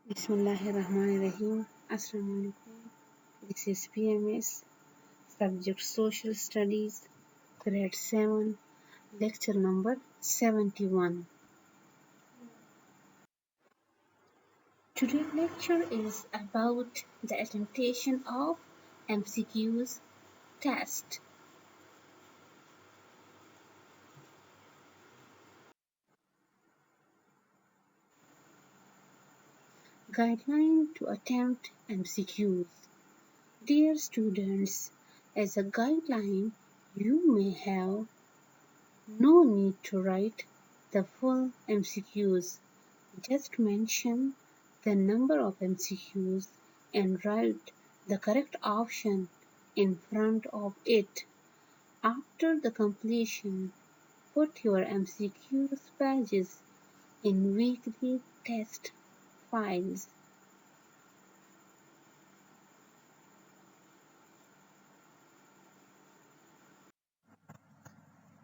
Bismillahirrahmanirrahim. Assalamu alaikum. This is PMS, subject Social Studies, grade 7, lecture number 71. Today's lecture is about the attemptation of MCQs test. Guideline to attempt MCQs. Dear students, as a guideline, you may have no need to write the full MCQs. Just mention the number of MCQs and write the correct option in front of it. After the completion, put your MCQs pages in weekly test files.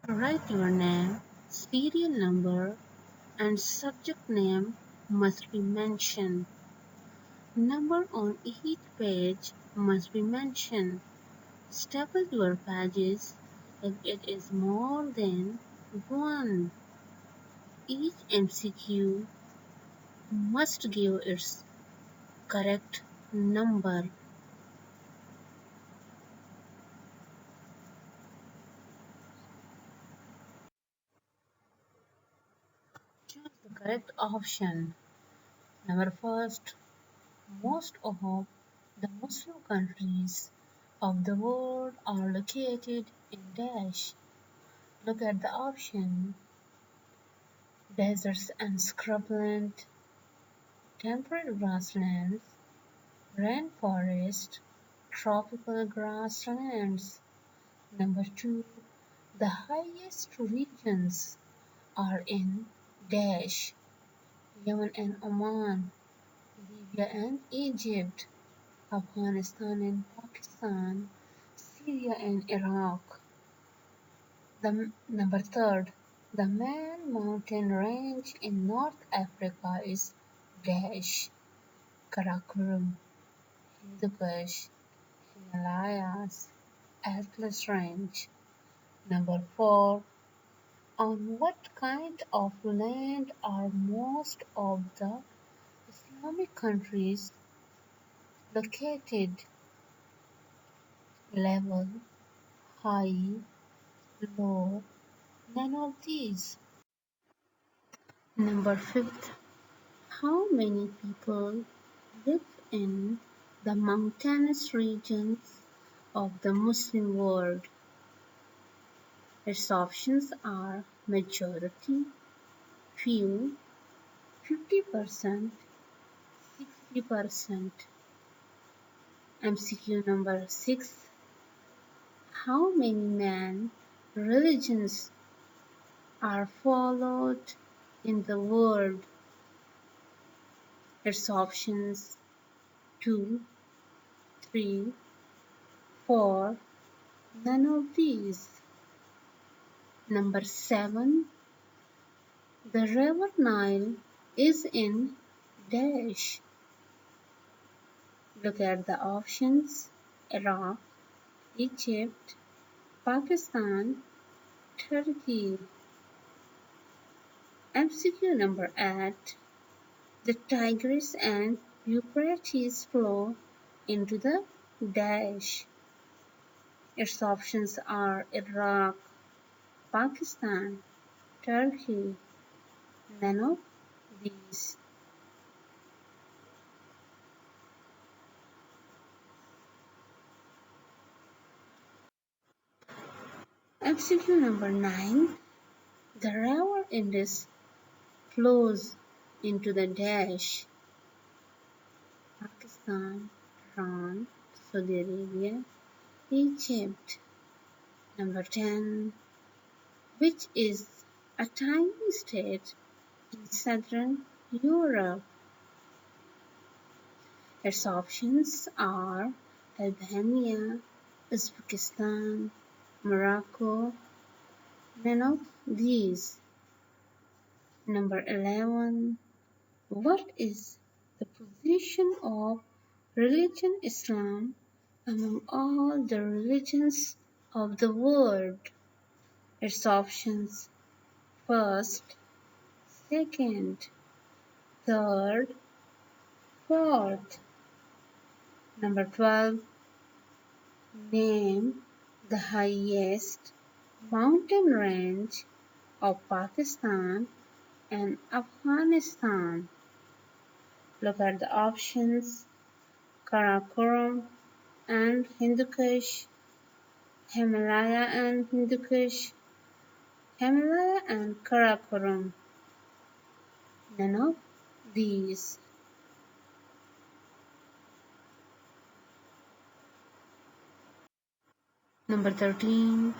Write your name, serial number, and subject name must be mentioned. Number on each page must be mentioned. Staple your pages if it is more than one. Each MCQ must give its correct number. Choose the correct option. Number first, most of the Muslim countries of the world are located in dash. Look at the option. Deserts and scrubland, temperate grasslands, rainforest, tropical grasslands. Number two, the highest regions are in dash, Yemen and Oman, Libya and Egypt, Afghanistan and Pakistan, Syria and Iraq. Number third, the main mountain range in North Africa is dash, Karakoram, Hindu Kush, Himalayas, Atlas Range. Number four, on what kind of land are most of the Islamic countries located? Level, high, low, none of these. Number fifth, how many people live in the mountainous regions of the Muslim world? Its options are majority, few, 50%, 60%. MCQ number 6. How many main religions are followed in the world? Its options 2, 3, 4, none of these. Number 7. The river Nile is in dash. Look at the options: Iraq, Egypt, Pakistan, Turkey. MCQ number 8. The Tigris and Euphrates flow into the dash. Its options are Iraq, Pakistan, Turkey. None of these. MCQ number 9. The river Indus flows into the dash. Pakistan, Iran, Saudi Arabia, Egypt. Number 10. Which is a tiny state in southern Europe? Its options are Albania, Uzbekistan, Morocco. None of these. Number 11. What is The position of religion Islam among all the religions of the world. Its options: first, second, third, fourth. Number 12. Name the highest mountain range of Pakistan and Afghanistan. Look at the options: Karakoram and Hindu Kush, Himalaya and Hindu Kush, Himalaya and Karakoram. None of these. Number 13.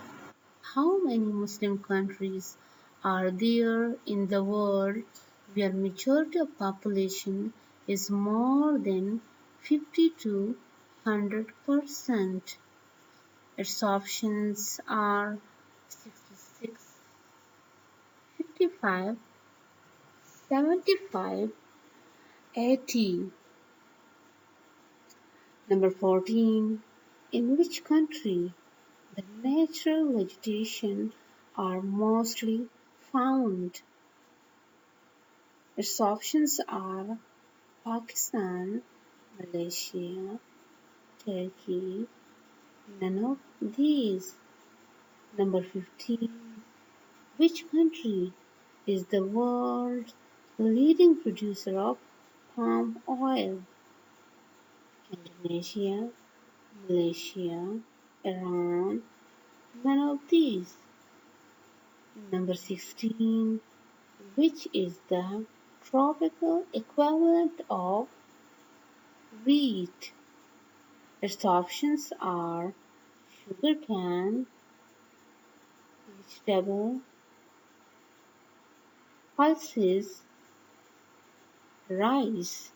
How many Muslim countries are there in the world where majority of population is more than 50 to 100%? Its options are 66, 55, 75, 80. Number 14. In which country the natural vegetation are mostly found? Its options are Pakistan, Malaysia, Turkey. None of these. Number 15. Which country is the world's leading producer of palm oil? Indonesia, Malaysia, Iran. None of these. Number 16. Which is the tropical equivalent of wheat? Its options are sugarcane, vegetable, pulses, rice.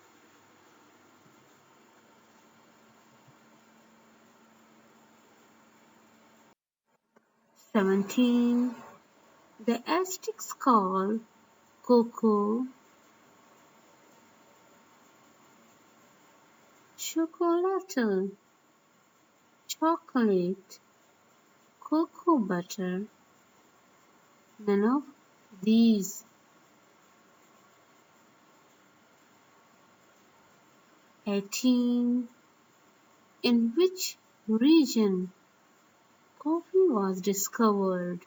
'17. The Aztecs called cocoa chocolate, chocolate, cocoa butter. None of these. 18. In which region coffee was discovered?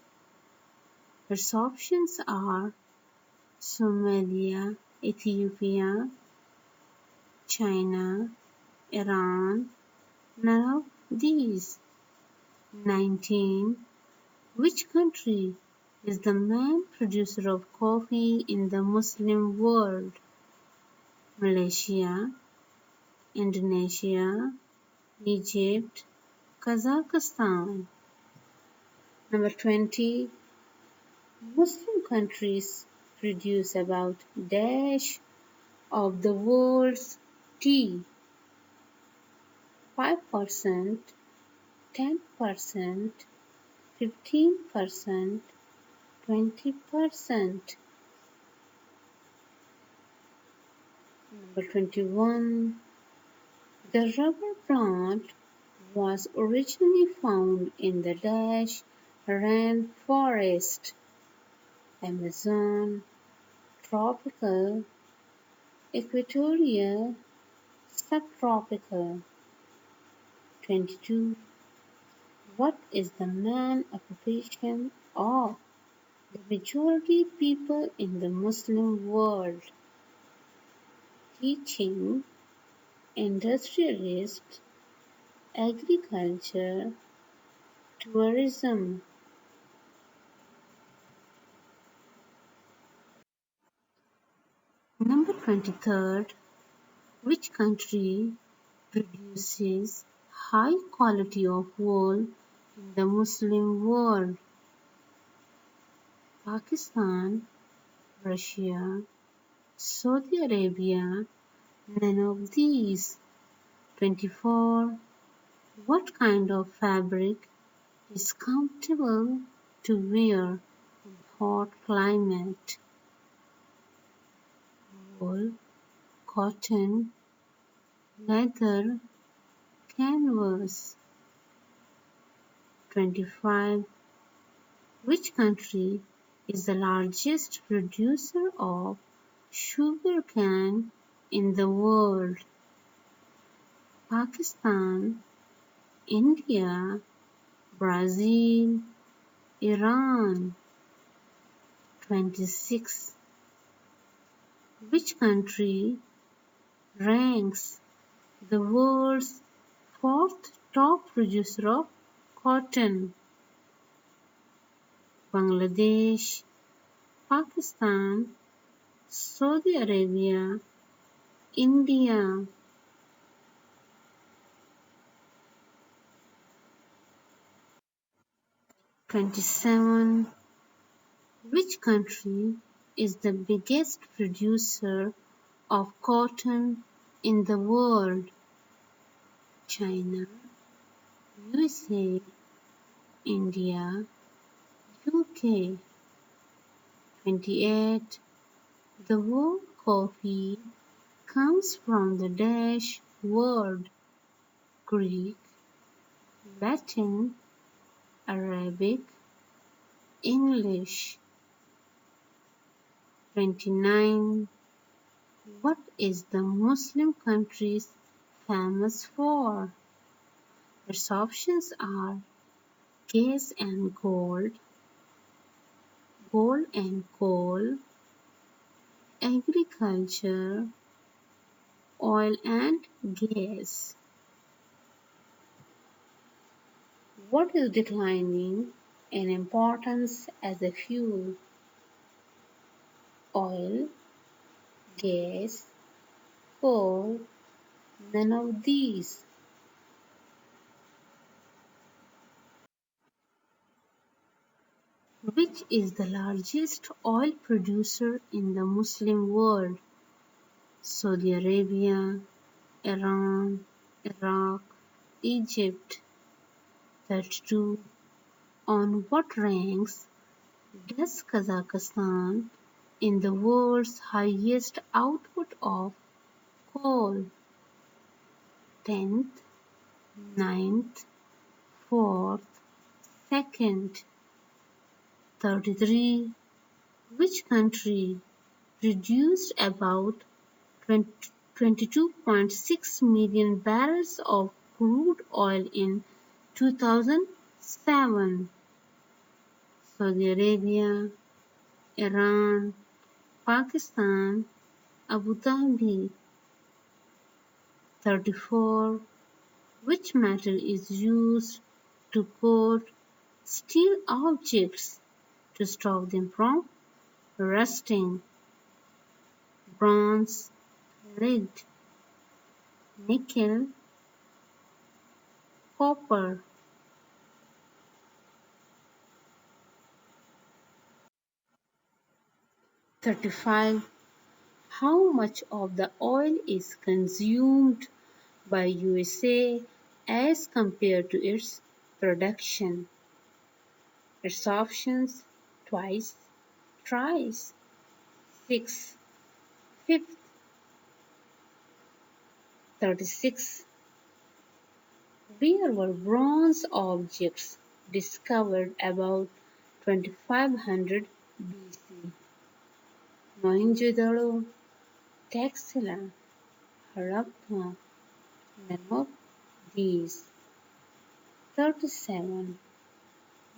Its options are Somalia, Ethiopia, China, Iran. None of these. 19. Which country is the main producer of coffee in the Muslim world? Malaysia, Indonesia, Egypt, Kazakhstan. Number 20. Muslim countries produce about dash of the world's tea. 5%, 10%, 15%, 20%. Number 21. The rubber plant was originally found in the dash rainforest: Amazon, tropical, equatorial, subtropical. 22. What is the main occupation of the majority people in the Muslim world? Teaching, industrialist, agriculture, tourism. Number 23. Which country produces high quality of wool in the Muslim world? Pakistan, Russia, Saudi Arabia. None of these. 24. What kind of fabric is comfortable to wear in hot climate? Wool, cotton, leather, canvas. 25. Which country is the largest producer of sugarcane in the world? Pakistan, India, Brazil, Iran. 26. Which country ranks the world's fourth top producer of cotton? Bangladesh, Pakistan, Saudi Arabia, India. 27. Which country is the biggest producer of cotton in the world? China, USA, India, UK. 28. The word coffee comes from the dash word: Greek, Latin, Arabic, English. 29. What is the Muslim country famous for? Its options are gas and gold, gold and coal, agriculture, oil and gas. What is declining in importance as a fuel? Oil, gas, coal, none of these. Which is the largest oil producer in the Muslim world? Saudi Arabia, Iran, Iraq, Egypt. 32. On what ranks does Kazakhstan in the world's highest output of coal? 10th, 9th, 4th, 2nd. 33. Which country produced about 22.6 million barrels of crude oil in 2007? Saudi Arabia, Iran, Pakistan, Abu Dhabi. 34. Which metal is used to coat steel objects to stop them from rusting? Bronze, lead, nickel, copper. 35. How much of the oil is consumed by USA as compared to its production? Its options: twice, thrice, 6, 5th. 36. Where were bronze objects discovered about 2500 BC? Mohenjo-daro, Taxila, Harappa. None of these. 37.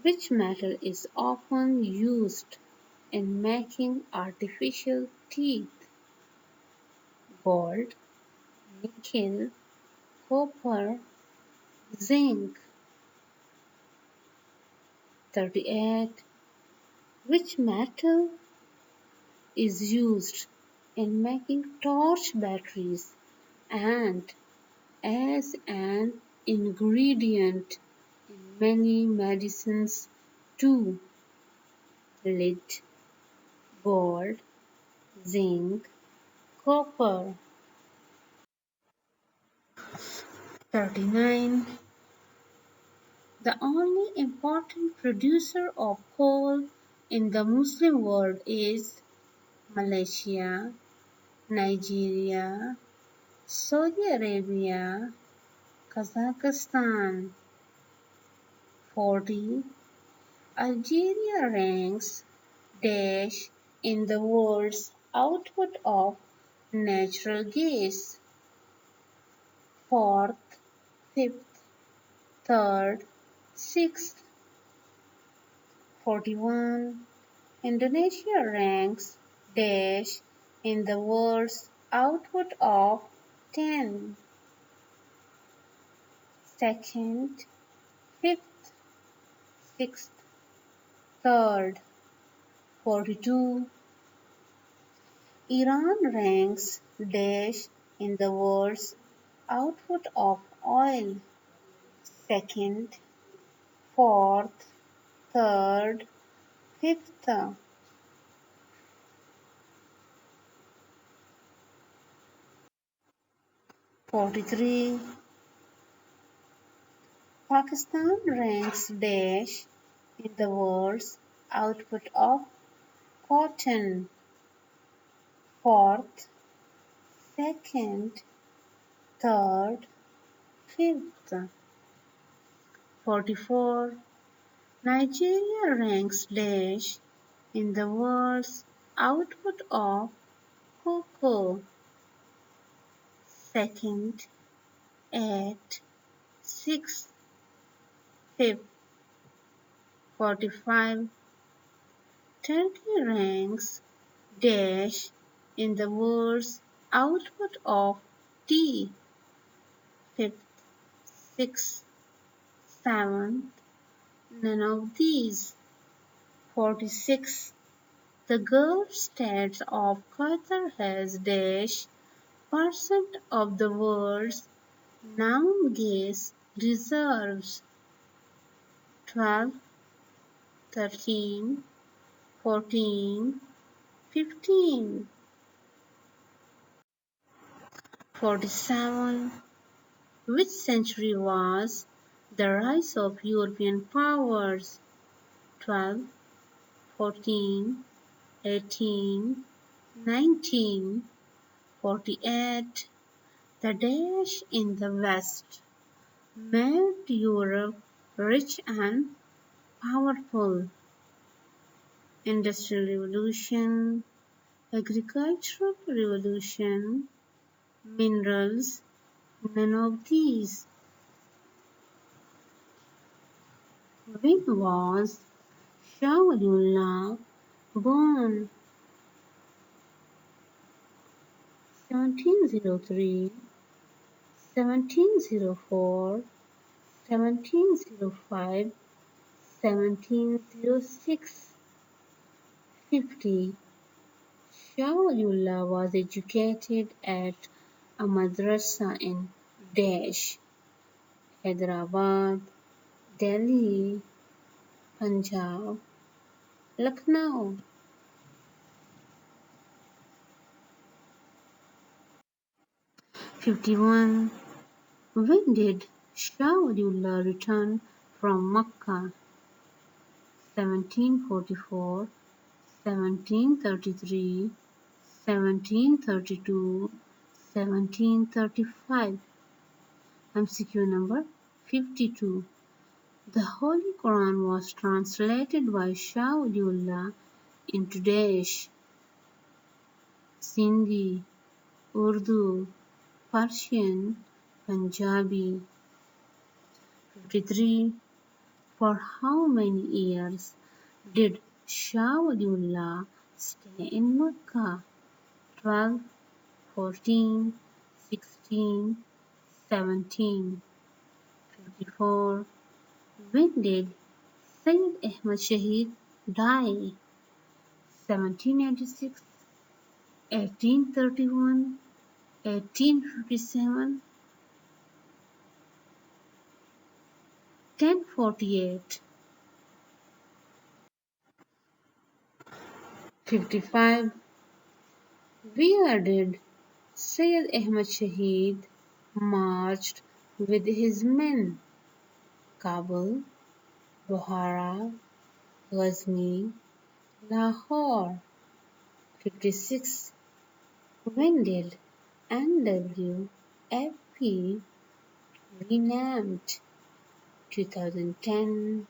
Which metal is often used in making artificial teeth? Gold, nickel, copper, zinc. 38. Which metal is used in making torch batteries and as an ingredient in many medicines too? Lead, gold, zinc, copper. 39. The only important producer of coal in the Muslim world is Malaysia, Nigeria, Saudi Arabia, Kazakhstan. 40. Algeria ranks dash in the world's output of natural gas. Fourth, fifth, third, sixth. 41. Indonesia ranks dash in the world's output of tin. Second, fifth, sixth, third. 42. Iran ranks dash in the world's output of oil. Second, fourth, third, fifth. 43. Pakistan ranks dash in the world's output of cotton. Fourth, second, third, fifth. 44. Nigeria ranks dash in the world's output of cocoa. Second, eighth, sixth, fifth. 45. Turkey ranks dash in the world's output of tea. Fifth, sixth, seventh, none of these. 46. The Gulf states of Qatar has dash percent of the world's known gas reserves. 12, 13, 14, 15. 47. Which century was the rise of European powers? 12, 14, 18, 19, 48. The dash in the West made Europe rich and powerful. Industrial Revolution, Agricultural Revolution, minerals, none of these. When was Shah Waliullah born? 1703, 1704, 1705, 1706. 50. Shah Waliullah was educated at a madrasa in Dash, Hyderabad, Delhi, Punjab, Lucknow. 51. When did Shah Waliullah return from Makkah? 1744, 1733, 1732, 1735. MCQ number 52. The Holy Quran was translated by Shah Waliullah into Dash, Sindhi, Urdu, Persian, Punjabi. 53. For how many years did Shah Waliullah stay in Mecca? 12, 14, 16, 17. 54. When did Sayyid Ahmad Shahid die? 1786, 1831, 1857, 1048. 55. Where did Sayyid Ahmad Shahid marched with his men? Kabul, Buhara, Ghazni, Lahore. 56. When did NWFP renamed? 2010,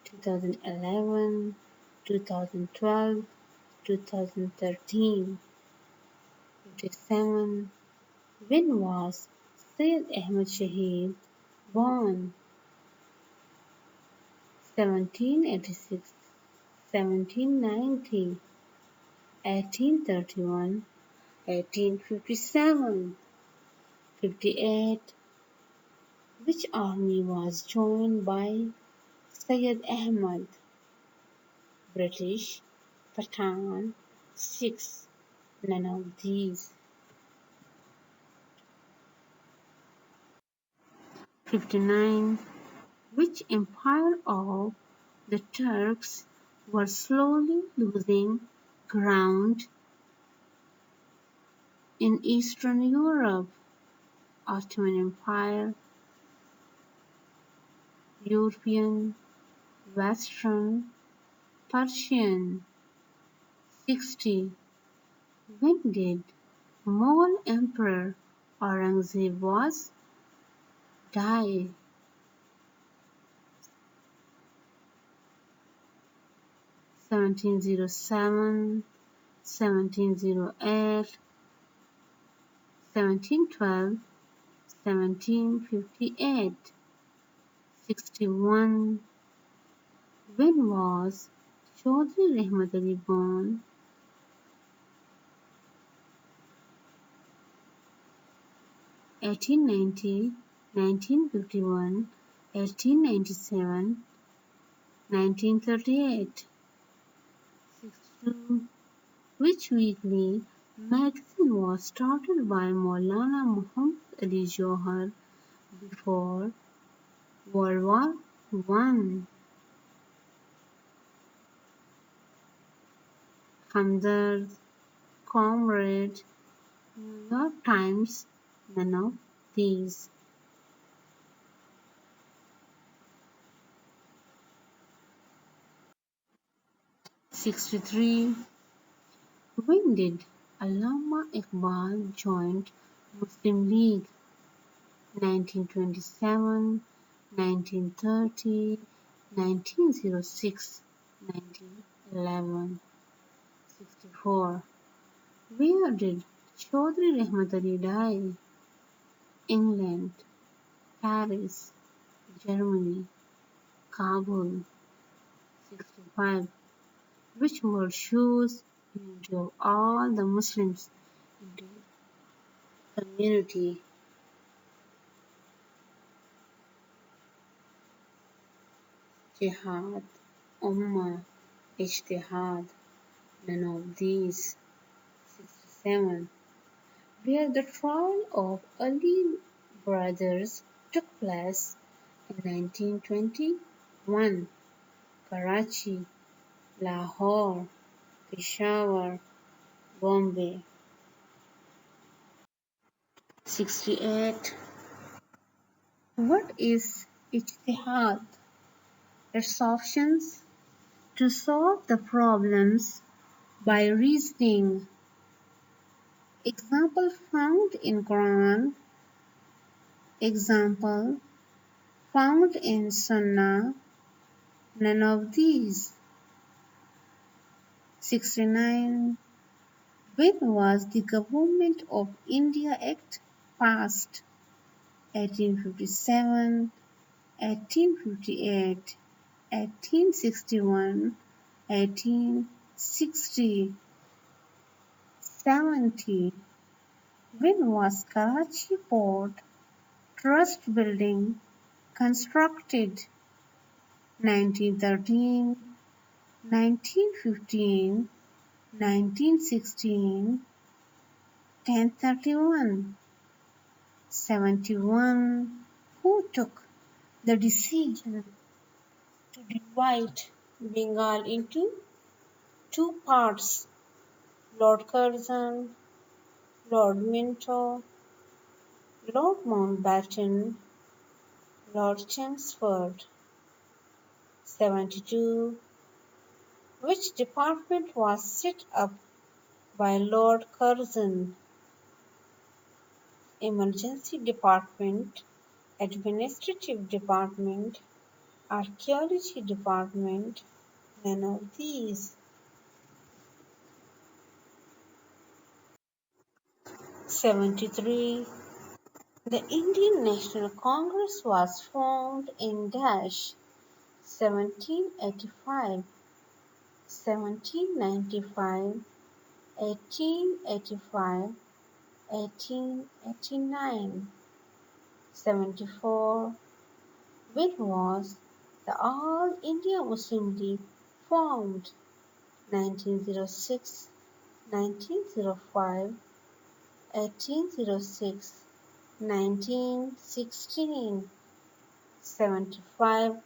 2011, 2012, 2013. 57. When was Syed Ahmad Shahid born? 1786, 1790, 1831, 1857, 58. Which army was joined by Syed Ahmad? British, Pathan, Sikhs, none of these. 59. Which empire of the Turks were slowly losing ground in Eastern Europe? Ottoman Empire, European, Western, Persian. 60. When did Mughal Emperor Aurangzeb was die? 1707, 1708, 1712, 1758. 61. When was Chaudhry Rahmat Ali born? 1890, 1951, 1897, 1938. 62. Which weekly magazine was started by Maulana Muhammad Ali Johar before World War One? Hamdard, Comrade, New York Times, none of these. 63. When did Allama Iqbal join Muslim League? 1927, 1930, 1906, 1911. 64. Where did Chaudhry Rahmat Ali die? England, Paris, Germany, Kabul. 65. Which word shows unity of all the Muslims into community? Jihad, Ummah, Ijtihad, none of these. 67. Where the trial of Ali brothers took place in 1921. Karachi, Lahore, Peshawar, Bombay. 68. What is Ijtihad? Its options: to solve the problems by reasoning. Example found in Quran. Example found in Sunnah. None of these. 69. When was the Government of India Act passed? 1857, 1858, 1861, 1860. 70. When was Karachi Port Trust Building constructed? 1913, 1915, 1916, 1031. 71. Who took the decision to divide Bengal into two parts? Lord Curzon, Lord Minto, Lord Mountbatten, Lord Chelmsford. 72. Which department was set up by Lord Curzon. Emergency Department, Administrative Department, Archaeology Department, none of these. 73. The Indian National Congress was formed in dash 1785, 1795, 1885, 1889. 74. When was the All India Muslim League formed? 1906, 1905, 1806, 1916. 75.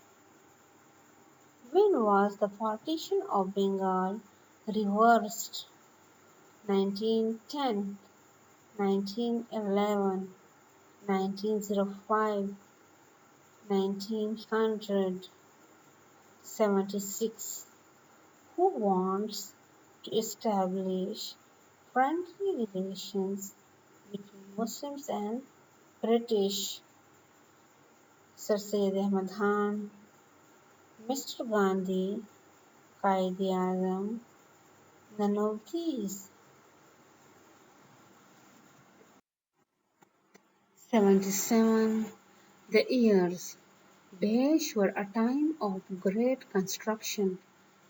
When was the partition of Bengal reversed? 1910, 1911, 1905, 1900. 76. Who wants to establish friendly relations between Muslims and British? Sir Syed Ahmad Khan, Mr. Gandhi, Qaid-e-Azam, none of these. 77. The years dash were a time of great construction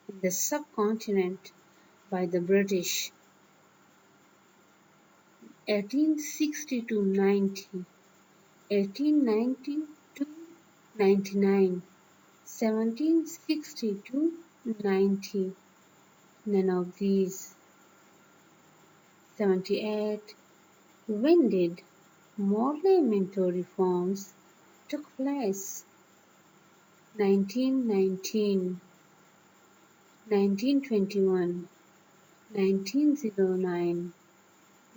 in the subcontinent by the British. 1860 to 90, 1890 to 99, 1760 to 90, none of these. 78. When did Parliamentary reforms took place? 1919, 1921, 1909,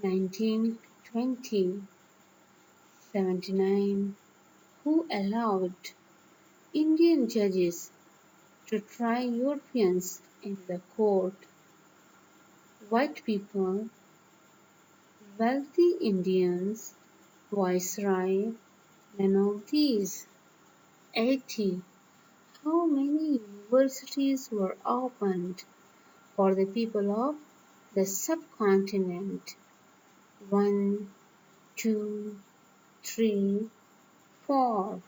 1920. 79. Who allowed Indian judges to try Europeans in the court? White people, wealthy Indians, viceroy, none of these. 80. How many universities were opened for the people of the subcontinent? 1, 2, 3, 4.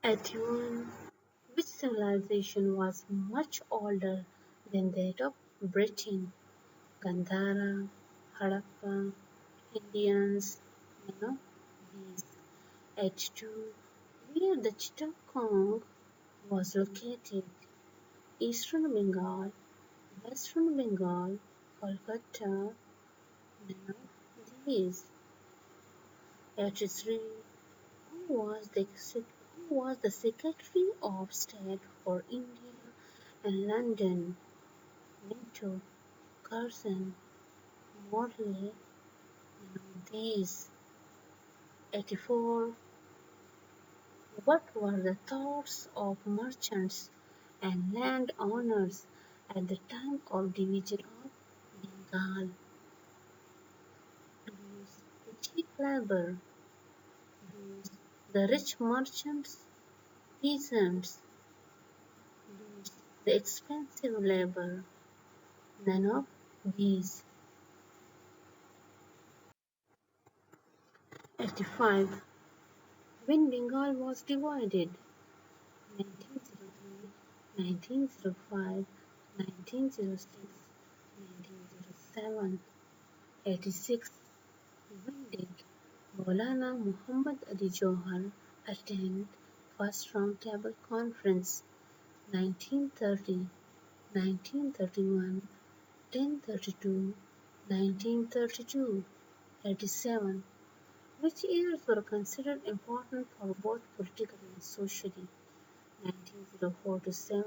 81. Which civilization was much older than that of Britain? Gandhara, Harappa, Indians, none of these. 82. Where the Chittagong was located? Eastern Bengal, Western Bengal, Kolkata, none of these. 83. Who was the Secretary of State for India and London? Minto, Curzon, Morley, none of these. 84. What were the thoughts of merchants and landowners at the time of division of Bengal? To use cheap labor, use the rich merchants, peasants, use the expensive labor, none of these. 85. When Bengal was divided, 1903, 1905, 1906, 1907. 86. When did Maulana Muhammad Ali Johar attend First Roundtable Conference? 1930, 1931, 1032, 1932. 87. Which years were considered important for both politically and socially? 1904 to 7,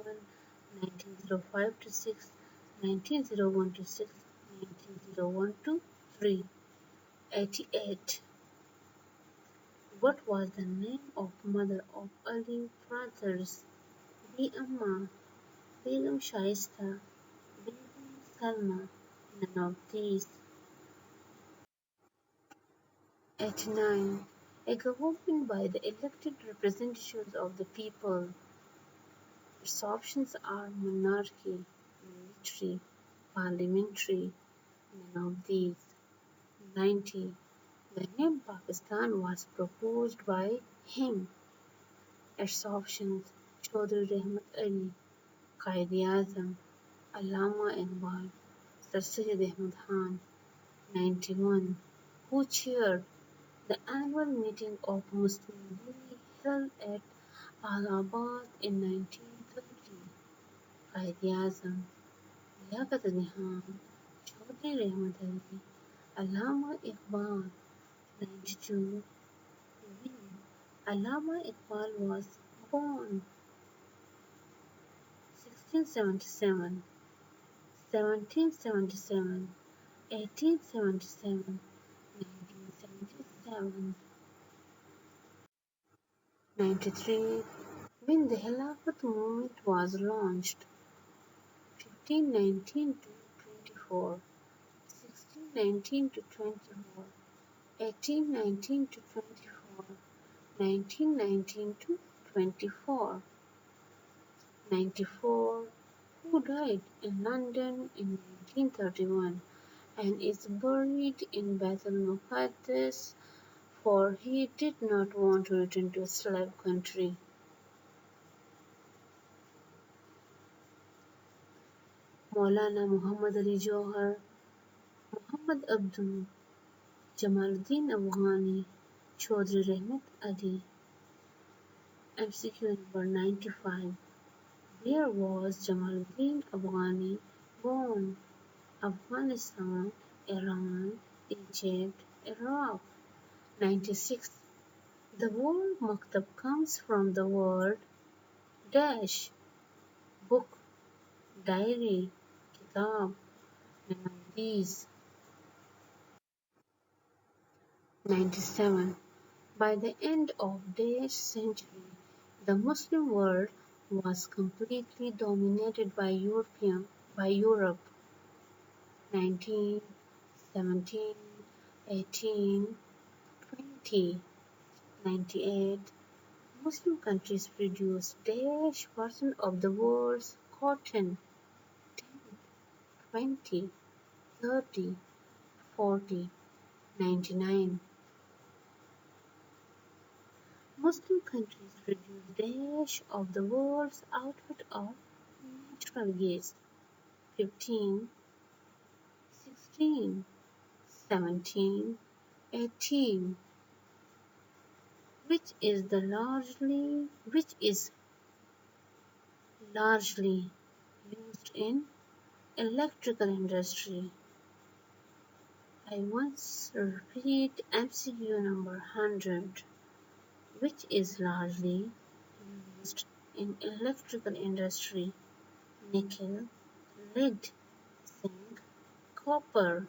1905 to 6, 1901 to 6, 1901 to 3. 88. What was the name of mother of Ali brothers? The Amma. Begum Shaista, Begum Salma, none of these. 89. A government by the elected representatives of the people. Its options are monarchy, military, parliamentary, none of these. 90. The name Pakistan was proposed by him. Its options Chaudhry Rahmat Ali, Quaid-e-Azam, Allama Iqbal, Sir Syed Ahmad Khan. 91. Who chaired the annual meeting of Muslim League held at Allahabad in 1930? Quaid-e-Azam, Liaquat Ali Khan, Chaudhry Rahmat Ali, Allama Iqbal. 92. When Allama Iqbal was born. 1677, 1777, 1877, 1977. 93. When the Khilafat movement was launched. 1519 to 24, 1619 to 24, 1819 to 24, 1919 to 24. 94. Who died in London in 1931 and is buried in Baitul Muqaddas, for he did not want to return to a slave country. Maulana Muhammad Ali Johar, Muhammad Abdul, Jamaluddin Afghani, Chaudhry Rahmat Ali. MCQ number 95. Where was Jamaluddin Afghani born? Afghanistan, Iran, Egypt, Iraq. 96. The word maktab comes from the word dash, book, diary, kitab, none of these. 97. By the end of dash century, the Muslim world was completely dominated by Europe. 19, 17, 18, 20, 98. Muslim countries produce dash percent of the world's cotton. 10, 20, 30, 40, 99. Muslim countries produce dash of the world's output of natural gas. 15, 16, 17, 18. Which is largely used in electrical industry. I once repeat MCQ number 100, which is largely used in electrical industry. Nickel, lead, zinc, copper.